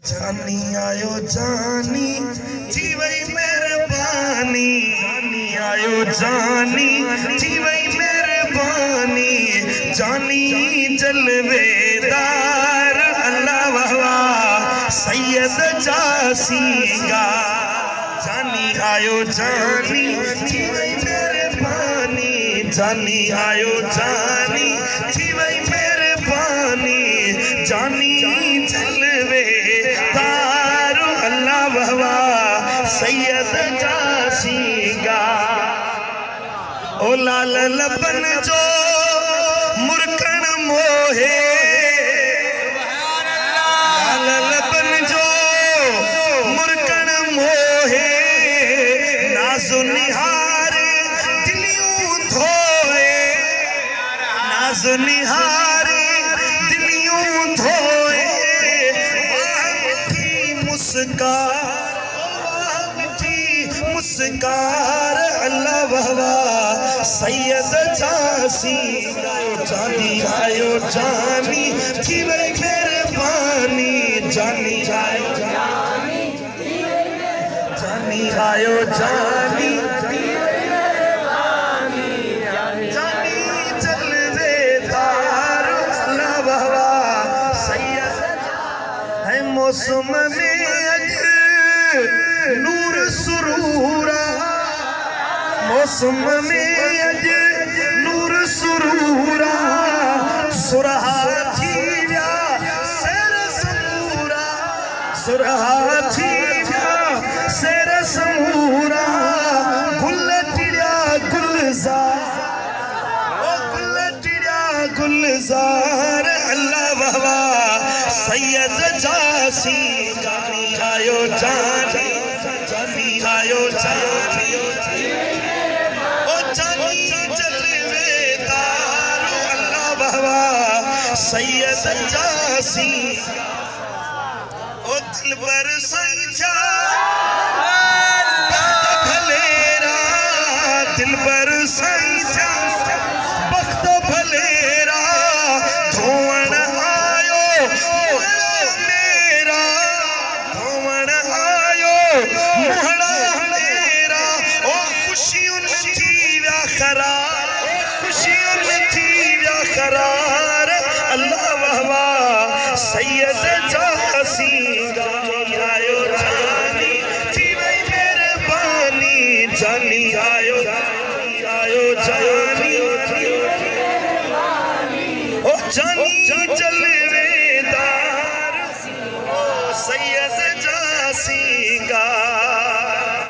जानी आयो जानी जी वही मेहरबानी, जानी आयो जानी जी वही मेहरबानी, जानी जलवेदार अल्लाह वाह सैयद जासीगा। जानी आयो जानी जी वही मेहरबानी, जानी आयो जानी जी वही मेहरबानी, जानी जलवेदार अल्लाह वाह सैयद जासीगा। ओ लाल लबन जो मुरकन मोहे, लाल लबन जो मुरकन मोहे, नाज़ो निहार दिलियों धोए, नाज़ो निहार दिलियों धोए, वाह मिठी मुस्कार अल्लाह वाह सैयद जासीगा। जानी आयो जानी थी वही मेहरबानी, जानी आयो जानी आयो जानी जानी जलवेदार अल्लाह वाह सैयद है। मौसम में अज नूर सुरूरा, मौसम में अज नूर सुरूरा, सुरहा थी व्या सेर समूरा, सुरहा थी व्या सेर समूरा, गुल टिड़िया गुलजार, ओ गुल टिड़िया गुलजार अल्लाह वाह सैयद जासी। जानी आयो जानी, जानी आयो जानी, ओ जानी जलवेदार अल्लाह वाह सैयद जासी। ओ दिल पर संजा